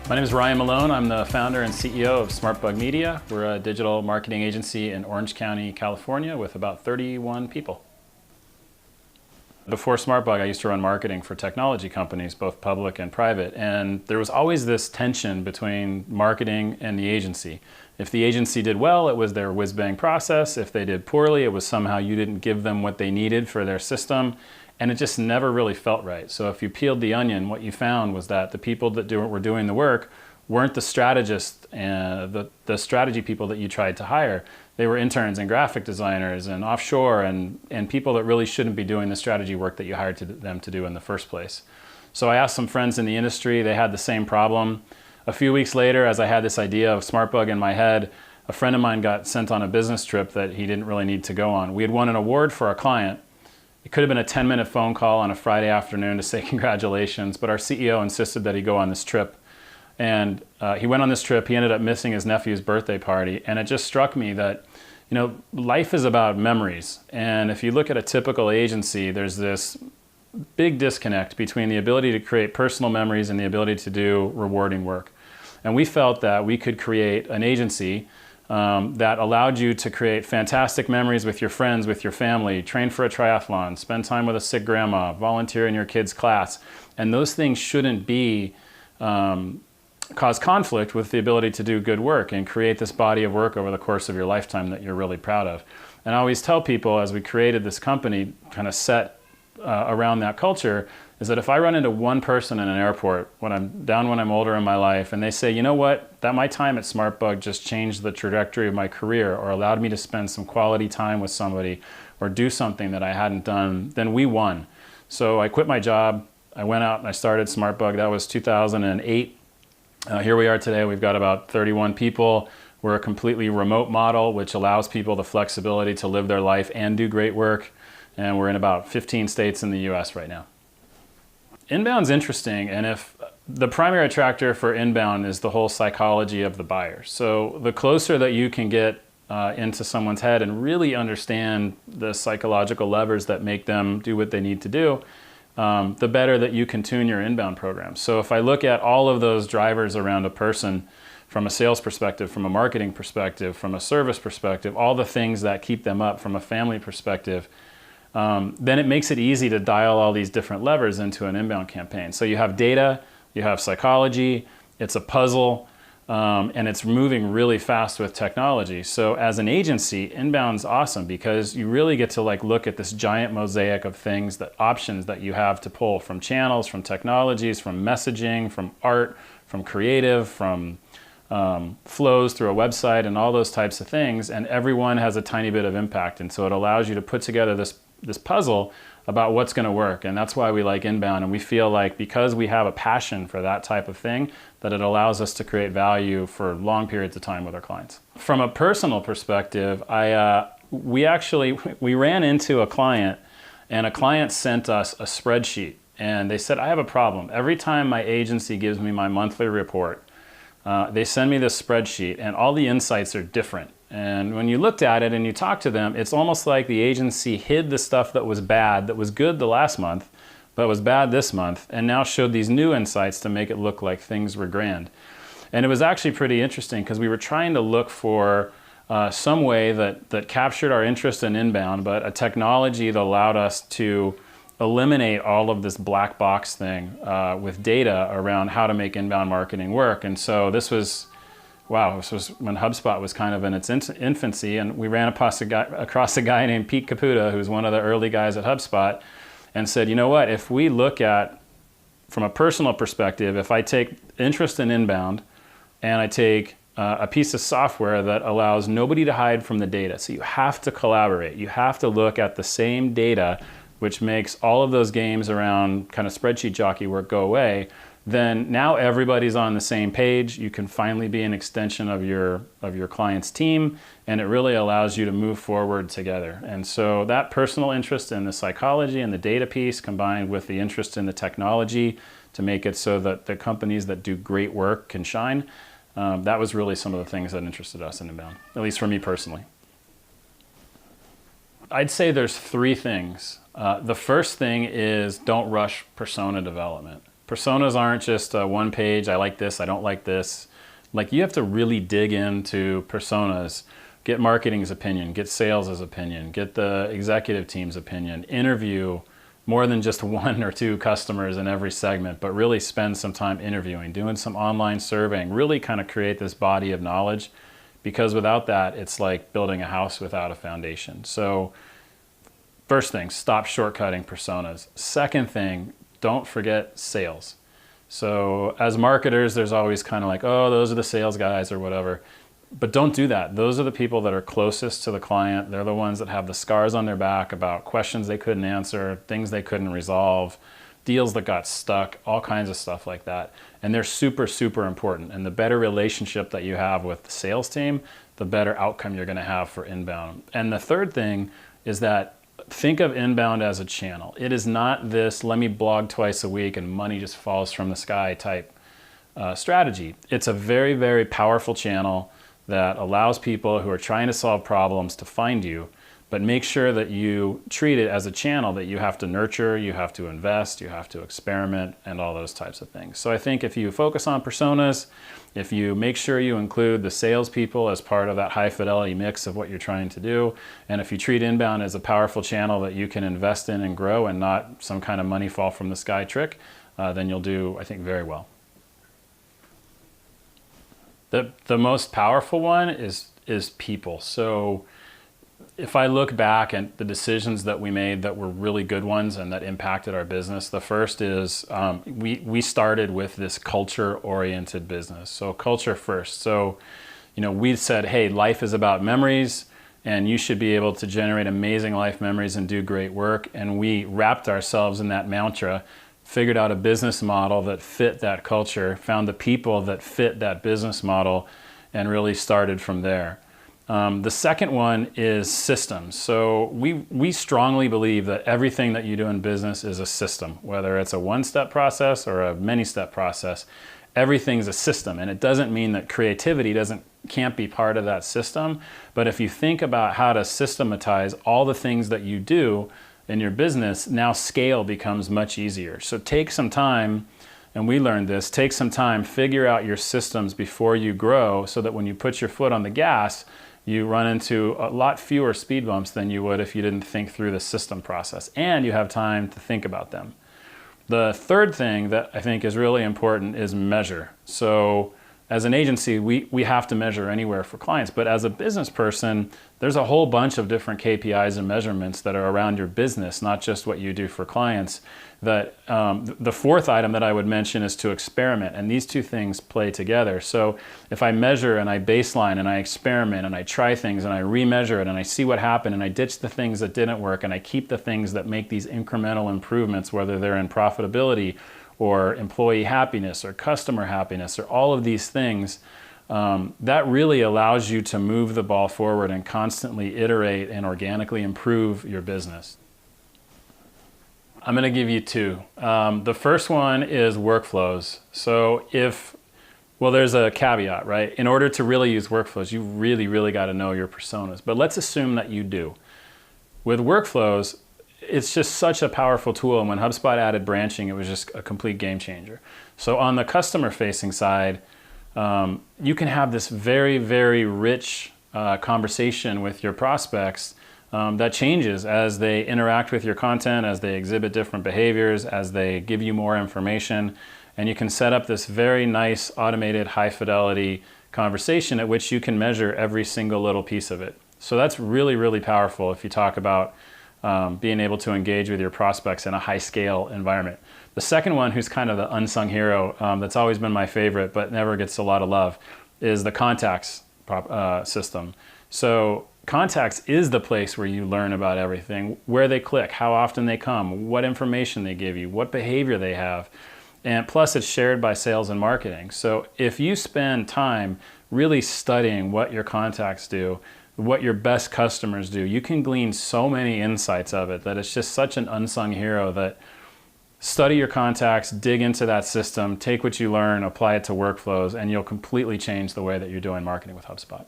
My name is Ryan Malone. I'm the founder and CEO of SmartBug Media. We're a digital marketing agency in Orange County, California with about 31 people. Before SmartBug, I used to run marketing for technology companies, both public and private, and there was always this tension between marketing and the agency. If the agency did well, it was their whiz-bang process. If they did poorly, it was somehow you didn't give them what they needed for their system, and it just never really felt right. So if you peeled the onion, what you found was that the people that were doing the work weren't the strategists and the strategy people that you tried to hire. They were interns and graphic designers and offshore and people that really shouldn't be doing the strategy work that you hired them to do in the first place. So I asked some friends in the industry, they had the same problem. A few weeks later, as I had this idea of SmartBug in my head, a friend of mine got sent on a business trip that he didn't really need to go on. We had won an award for a client. It could have been a 10-minute phone call on a Friday afternoon to say congratulations, but our CEO insisted that he go on this trip. And he went on this trip, he ended up missing his nephew's birthday party, and it just struck me that, you know, life is about memories. And if you look at a typical agency, there's this big disconnect between the ability to create personal memories and the ability to do rewarding work. And we felt that we could create an agency that allowed you to create fantastic memories with your friends, with your family, train for a triathlon, spend time with a sick grandma, volunteer in your kid's class. And those things shouldn't be cause conflict with the ability to do good work and create this body of work over the course of your lifetime that you're really proud of. And I always tell people, as we created this company kind of set around that culture, is that if I run into one person in an airport when I'm older in my life and they say, you know what, that my time at SmartBug just changed the trajectory of my career or allowed me to spend some quality time with somebody or do something that I hadn't done, then we won. So I quit my job, I went out and I started SmartBug. That was 2008. Here we are today, we've got about 31 people. We're a completely remote model, which allows people the flexibility to live their life and do great work. And we're in about 15 states in the US right now. Inbound's interesting, and if the primary attractor for inbound is the whole psychology of the buyer. So the closer that you can get into someone's head and really understand the psychological levers that make them do what they need to do, the better that you can tune your inbound program. So if I look at all of those drivers around a person from a sales perspective, from a marketing perspective, from a service perspective, all the things that keep them up from a family perspective, then it makes it easy to dial all these different levers into an inbound campaign. So you have data, you have psychology, it's a puzzle, and it's moving really fast with technology. So as an agency, inbound's awesome because you really get to look at this giant mosaic of things, options that you have to pull from channels, from technologies, from messaging, from art, from creative, from flows through a website and all those types of things, and everyone has a tiny bit of impact. And so it allows you to put together this puzzle about what's going to work. And that's why we like inbound, and we feel like because we have a passion for that type of thing, that it allows us to create value for long periods of time with our clients. From a personal perspective, we ran into a client, and a client sent us a spreadsheet, and they said, I have a problem. Every time my agency gives me my monthly report, they send me this spreadsheet, and all the insights are different. And when you looked at it and you talked to them, it's almost like the agency hid the stuff that was bad, that was good the last month, but was bad this month, and now showed these new insights to make it look like things were grand. And it was actually pretty interesting because we were trying to look for some way that captured our interest in inbound, but a technology that allowed us to eliminate all of this black box thing with data around how to make inbound marketing work. And so this was when HubSpot was kind of in its infancy, and we ran across a guy named Pete Caputa, who's one of the early guys at HubSpot, and said, you know what, if we look at, from a personal perspective, if I take interest in inbound and I take a piece of software that allows nobody to hide from the data, so you have to collaborate, you have to look at the same data, which makes all of those games around kind of spreadsheet jockey work go away, then now everybody's on the same page. You can finally be an extension of your client's team, and it really allows you to move forward together. And so that personal interest in the psychology and the data piece combined with the interest in the technology to make it so that the companies that do great work can shine, that was really some of the things that interested us in inbound, at least for me personally. I'd say there's three things. The first thing is don't rush persona development. Personas aren't just one page, I like this, I don't like this. Like, you have to really dig into personas, get marketing's opinion, get sales' opinion, get the executive team's opinion, interview more than just one or two customers in every segment, but really spend some time interviewing, doing some online surveying, really kind of create this body of knowledge, because without that, it's like building a house without a foundation. So first thing, stop shortcutting personas. Second thing, don't forget sales. So as marketers, there's always kind of like, oh, those are the sales guys or whatever. But don't do that. Those are the people that are closest to the client. They're the ones that have the scars on their back about questions they couldn't answer, things they couldn't resolve, deals that got stuck, all kinds of stuff like that. And they're super, super important. And the better relationship that you have with the sales team, the better outcome you're going to have for inbound. And the third thing is that think of inbound as a channel. It is not this, let me blog twice a week and money just falls from the sky type strategy. It's a very, very powerful channel that allows people who are trying to solve problems to find you, but make sure that you treat it as a channel that you have to nurture, you have to invest, you have to experiment, and all those types of things. So I think if you focus on personas, if you make sure you include the salespeople as part of that high fidelity mix of what you're trying to do, and if you treat inbound as a powerful channel that you can invest in and grow and not some kind of money fall from the sky trick, then you'll do, I think, very well. The most powerful one is people. So if I look back at the decisions that we made that were really good ones and that impacted our business, the first is we started with this culture-oriented business. So culture first. So, we said, hey, life is about memories, and you should be able to generate amazing life memories and do great work. And we wrapped ourselves in that mantra, figured out a business model that fit that culture, found the people that fit that business model, and really started from there. The second one is systems. So we strongly believe that everything that you do in business is a system, whether it's a one-step process or a many-step process. Everything's a system, and it doesn't mean that creativity can't be part of that system. But if you think about how to systematize all the things that you do in your business, now scale becomes much easier. So take some time, and we learned this, take some time, figure out your systems before you grow, so that when you put your foot on the gas, you run into a lot fewer speed bumps than you would if you didn't think through the system process, and you have time to think about them. The third thing that I think is really important is measure. So as an agency, we have to measure anywhere for clients, but as a business person, there's a whole bunch of different KPIs and measurements that are around your business, not just what you do for clients. That the fourth item that I would mention is to experiment, and these two things play together. So if I measure and I baseline and I experiment and I try things and I remeasure it and I see what happened and I ditch the things that didn't work and I keep the things that make these incremental improvements, whether they're in profitability or employee happiness or customer happiness or all of these things, that really allows you to move the ball forward and constantly iterate and organically improve your business. I'm going to give you two. The first one is workflows. So there's a caveat, right? In order to really use workflows, you really got to know your personas. But let's assume that you do. With workflows, it's just such a powerful tool. And when HubSpot added branching, it was just a complete game changer. So on the customer-facing side, you can have this very, very rich conversation with your prospects that changes as they interact with your content, as they exhibit different behaviors, as they give you more information. And you can set up this very nice, automated, high-fidelity conversation at which you can measure every single little piece of it. So that's really powerful if you talk about being able to engage with your prospects in a high-scale environment. The second one, who's kind of the unsung hero, that's always been my favorite but never gets a lot of love, is the contacts system. So contacts is the place where you learn about everything, where they click, how often they come, what information they give you, what behavior they have. And plus it's shared by sales and marketing. So if you spend time really studying what your contacts do, what your best customers do, you can glean so many insights of it that it's just such an unsung hero that study your contacts, dig into that system, take what you learn, apply it to workflows, and you'll completely change the way that you're doing marketing with HubSpot.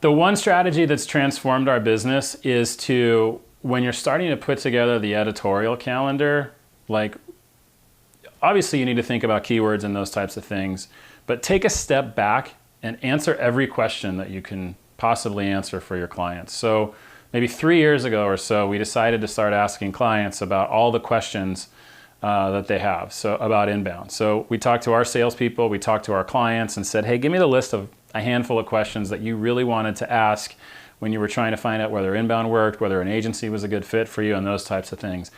The one strategy that's transformed our business is to, when you're starting to put together the editorial calendar, like obviously you need to think about keywords and those types of things, but take a step back and answer every question that you can possibly answer for your clients. So maybe 3 years ago or so, we decided to start asking clients about all the questions that they have, so about inbound. So we talked to our salespeople, we talked to our clients and said, hey, give me the list of a handful of questions that you really wanted to ask when you were trying to find out whether inbound worked, whether an agency was a good fit for you, and those types of things.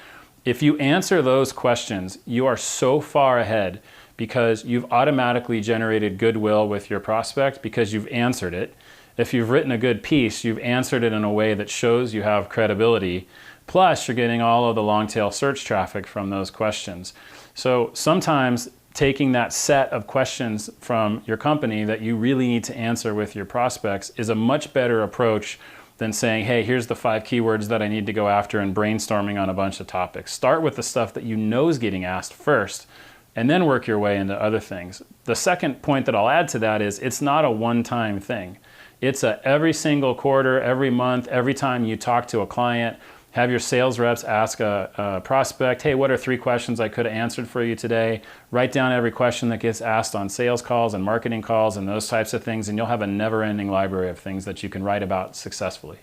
If you answer those questions, you are so far ahead because you've automatically generated goodwill with your prospect because you've answered it. If you've written a good piece, you've answered it in a way that shows you have credibility. Plus, you're getting all of the long tail search traffic from those questions. So sometimes taking that set of questions from your company that you really need to answer with your prospects is a much better approach than saying, hey, here's the 5 keywords that I need to go after and brainstorming on a bunch of topics. Start with the stuff that you know is getting asked first, and then work your way into other things. The second point that I'll add to that is it's not a one-time thing. It's a every single quarter, every month, every time you talk to a client, have your sales reps ask a prospect, hey, what are 3 questions I could have answered for you today? Write down every question that gets asked on sales calls and marketing calls and those types of things, and you'll have a never-ending library of things that you can write about successfully.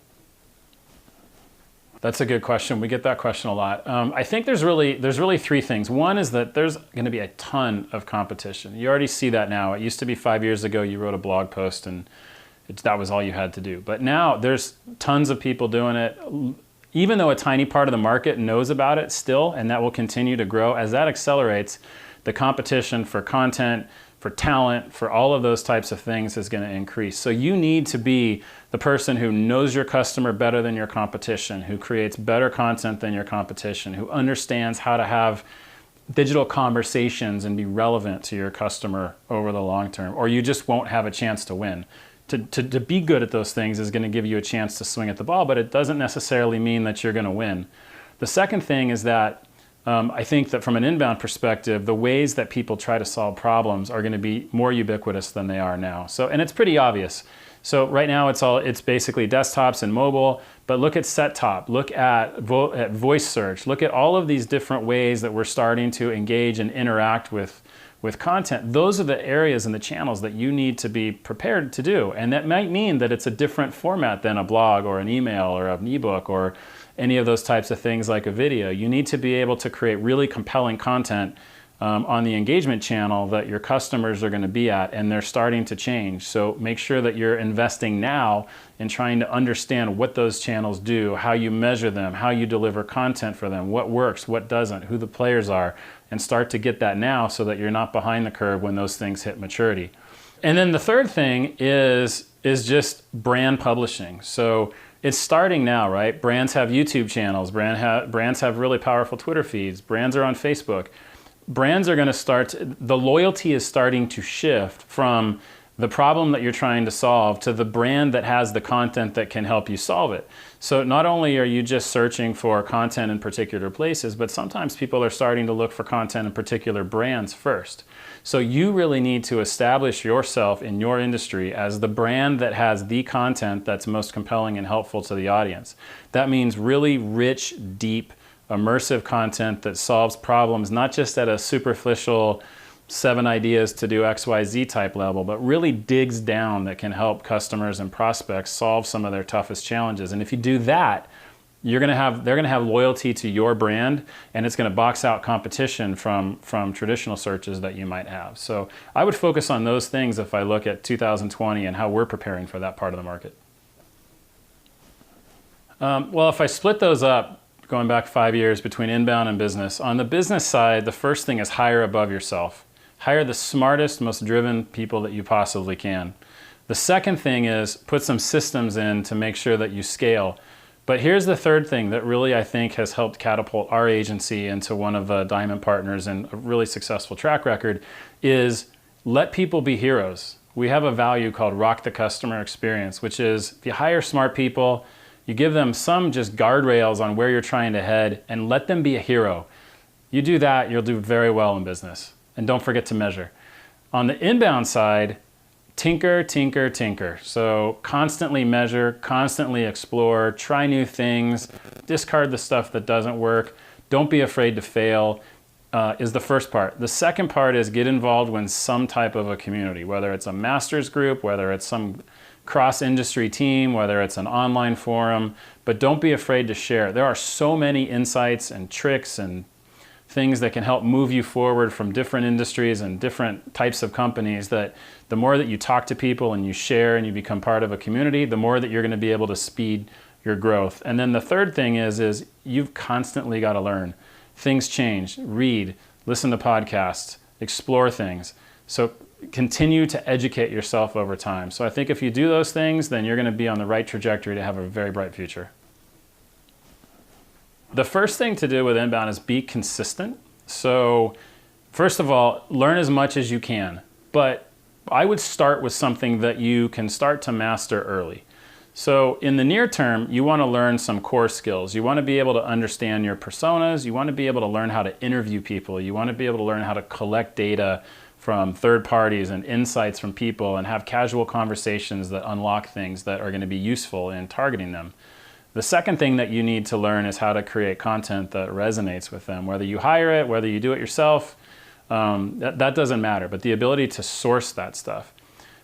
That's a good question. We get that question a lot. I think there's really 3 things. One is that there's going to be a ton of competition. You already see that now. It used to be 5 years ago you wrote a blog post and that was all you had to do. But now there's tons of people doing it. Even though a tiny part of the market knows about it still, and that will continue to grow, as that accelerates, the competition for content, for talent, for all of those types of things is going to increase. So you need to be the person who knows your customer better than your competition, who creates better content than your competition, who understands how to have digital conversations and be relevant to your customer over the long term, or you just won't have a chance to win. To be good at those things is going to give you a chance to swing at the ball, but it doesn't necessarily mean that you're going to win. The second thing is that I think that from an inbound perspective, the ways that people try to solve problems are going to be more ubiquitous than they are now. So, and it's pretty obvious. So right now it's basically desktops and mobile, but look at set-top, look at voice search, look at all of these different ways that we're starting to engage and interact with content. Those are the areas and the channels that you need to be prepared to do. And that might mean that it's a different format than a blog or an email or an ebook or any of those types of things like a video. You need to be able to create really compelling content on the engagement channel that your customers are going to be at, and they're starting to change. So make sure that you're investing now in trying to understand what those channels do, how you measure them, how you deliver content for them, what works, what doesn't, who the players are, and start to get that now so that you're not behind the curve when those things hit maturity. And then the third thing is just brand publishing. So it's starting now, right? Brands have YouTube channels, brands have really powerful Twitter feeds, brands are on Facebook. Brands are going to start, the loyalty is starting to shift from the problem that you're trying to solve to the brand that has the content that can help you solve it. So not only are you just searching for content in particular places, but sometimes people are starting to look for content in particular brands first. So you really need to establish yourself in your industry as the brand that has the content that's most compelling and helpful to the audience. That means really rich, deep, immersive content that solves problems, not just at a superficial 7 ideas to do XYZ type level, but really digs down that can help customers and prospects solve some of their toughest challenges. And if you do that, they're going to have loyalty to your brand, and it's going to box out competition from traditional searches that you might have. So I would focus on those things if I look at 2020 and how we're preparing for that part of the market. Well, if I split those up, going back 5 years between inbound and business, on the business side, the first thing is hire above yourself. Hire the smartest, most driven people that you possibly can. The second thing is put some systems in to make sure that you scale. But here's the third thing that really I think has helped catapult our agency into one of the Diamond Partners and a really successful track record is let people be heroes. We have a value called rock the customer experience, which is if you hire smart people, you give them some just guardrails on where you're trying to head and let them be a hero. You do that, you'll do very well in business. And don't forget to measure. On the inbound side, tinker, tinker, tinker. So constantly measure, constantly explore, try new things, discard the stuff that doesn't work. Don't be afraid to fail. is the first part. The second part is get involved with some type of a community, whether it's a master's group, whether it's some cross-industry team, whether it's an online forum, but don't be afraid to share. There are so many insights and tricks and things that can help move you forward from different industries and different types of companies, that the more that you talk to people and you share and you become part of a community, the more that you're going to be able to speed your growth. And then the third thing is you've constantly got to learn. Things change. Read, listen to podcasts, explore things. So continue to educate yourself over time. So I think if you do those things, then you're going to be on the right trajectory to have a very bright future. The first thing to do with inbound is be consistent. So first of all, learn as much as you can, but I would start with something that you can start to master early. So in the near term, you want to learn some core skills. You want to be able to understand your personas. You want to be able to learn how to interview people. You want to be able to learn how to collect data from third parties and insights from people and have casual conversations that unlock things that are going to be useful in targeting them. The second thing that you need to learn is how to create content that resonates with them. Whether you hire it, whether you do it yourself, that doesn't matter, but the ability to source that stuff.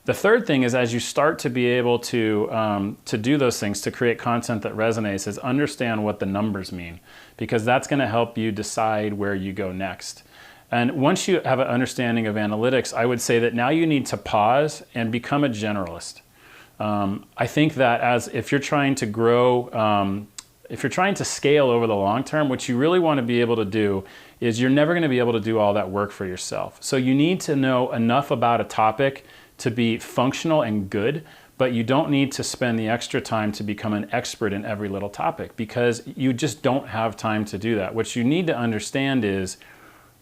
The third thing is, as you start to be able to do those things, to create content that resonates, is understand what the numbers mean, because that's going to help you decide where you go next. And once you have an understanding of analytics, I would say that now you need to pause and become a generalist. I think that if you're trying to grow, if you're trying to scale over the long term, what you really want to be able to do is you're never going to be able to do all that work for yourself. So you need to know enough about a topic to be functional and good, but you don't need to spend the extra time to become an expert in every little topic, because you just don't have time to do that. What you need to understand is,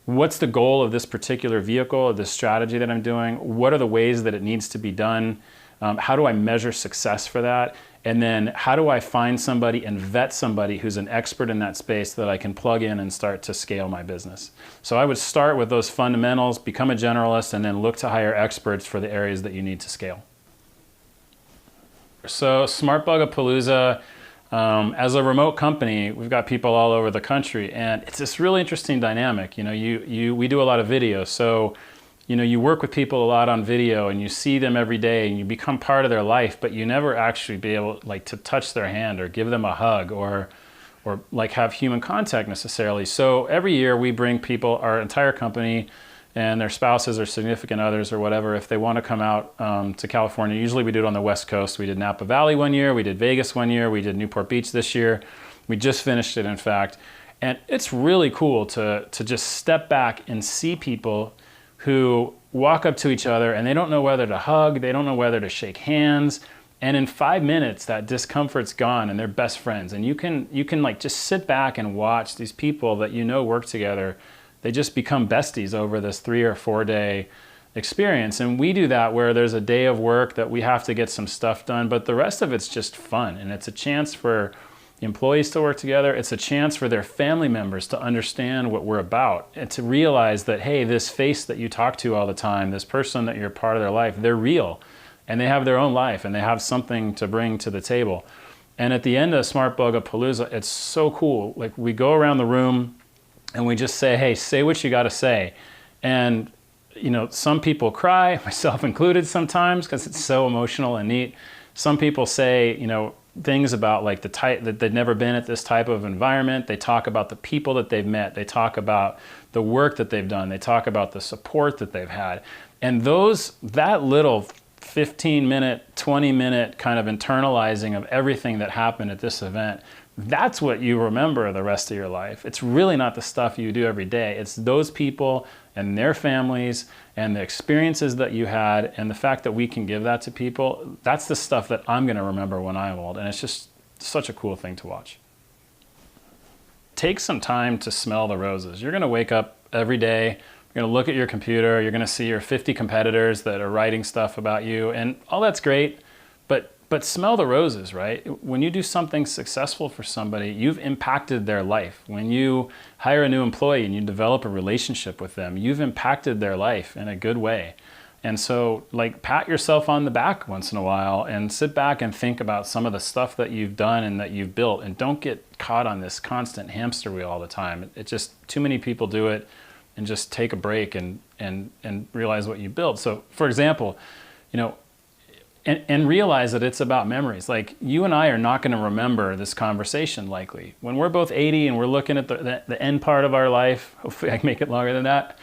what's the goal of this particular vehicle, of this strategy that I'm doing? What are the ways that it needs to be done? How do I measure success for that? And then how do I find somebody and vet somebody who's an expert in that space that I can plug in and start to scale my business? So I would start with those fundamentals, become a generalist, and then look to hire experts for the areas that you need to scale. So SmartBug-a-Palooza, as a remote company, we've got people all over the country, and it's this really interesting dynamic. You know, we do a lot of video, so you work with people a lot on video and you see them every day and you become part of their life, but you never actually be able to touch their hand or give them a hug or have human contact necessarily. So every year we bring people, our entire company and their spouses or significant others or whatever, if they want to come out to California. Usually we do it on the West Coast. We did Napa Valley one year, we did Vegas one year, we did Newport Beach this year. We just finished it, in fact. And it's really cool to just step back and see people who walk up to each other and they don't know whether to hug, they don't know whether to shake hands, and in 5 minutes that discomfort's gone and they're best friends. And you can just sit back and watch these people that work together. They just become besties over this 3 or 4 day experience. And we do that where there's a day of work that we have to get some stuff done, but the rest of it's just fun, and it's a chance for employees to work together. It's a chance for their family members to understand what we're about and to realize that, hey, this face that you talk to all the time, this person that you're part of their life, they're real and they have their own life and they have something to bring to the table. And at the end of SmartBug-a-Palooza, it's so cool. Like, we go around the room and we just say, hey, say what you got to say. And some people cry, myself included sometimes, because it's so emotional and neat. Some people say, things about the type that they've never been at this type of environment. They talk about the people that they've met. They talk about the work that they've done. They talk about the support that they've had. And that little 15-minute, 20-minute kind of internalizing of everything that happened at this event, that's what you remember the rest of your life. It's really not the stuff you do every day. It's those people and their families and the experiences that you had, and the fact that we can give that to people. That's the stuff that I'm going to remember when I'm old, and it's just such a cool thing to watch. Take some time to smell the roses. You're going to wake up every day, you're going to look at your computer, you're going to see your 50 competitors that are writing stuff about you, and all that's great, but smell the roses, right? When you do something successful for somebody, you've impacted their life. When you hire a new employee and you develop a relationship with them, you've impacted their life in a good way. And so, pat yourself on the back once in a while and sit back and think about some of the stuff that you've done and that you've built, and don't get caught on this constant hamster wheel all the time. It just, too many people do it. and just take a break and realize what you build. So for example, you know, and realize that it's about memories. Like, you and I are not going to remember this conversation likely. When we're both 80 and we're looking at the end part of our life, hopefully I can make it longer than that,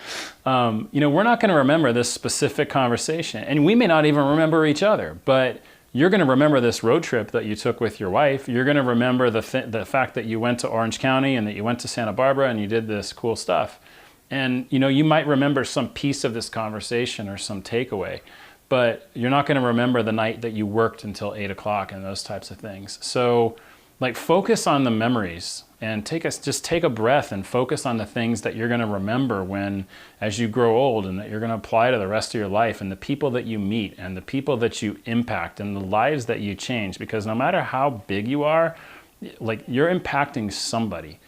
you know, we're not going to remember this specific conversation. And we may not even remember each other, but you're going to remember this road trip that you took with your wife. You're going to remember the fact that you went to Orange County and that you went to Santa Barbara and you did this cool stuff. And, you know, you might remember some piece of this conversation or some takeaway, but you're not going to remember the night that you worked until 8 o'clock and those types of things. So, like, focus on the memories and just take a breath and focus on the things that you're going to remember as you grow old, and that you're going to apply to the rest of your life, and the people that you meet and the people that you impact and the lives that you change. Because no matter how big you are, like, you're impacting somebody.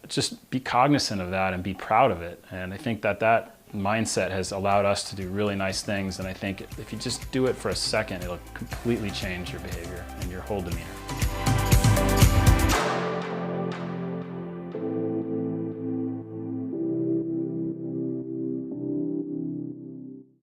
Just be cognizant of that and be proud of it. And I think that mindset has allowed us to do really nice things. And I think if you just do it for a second, it'll completely change your behavior and your whole demeanor.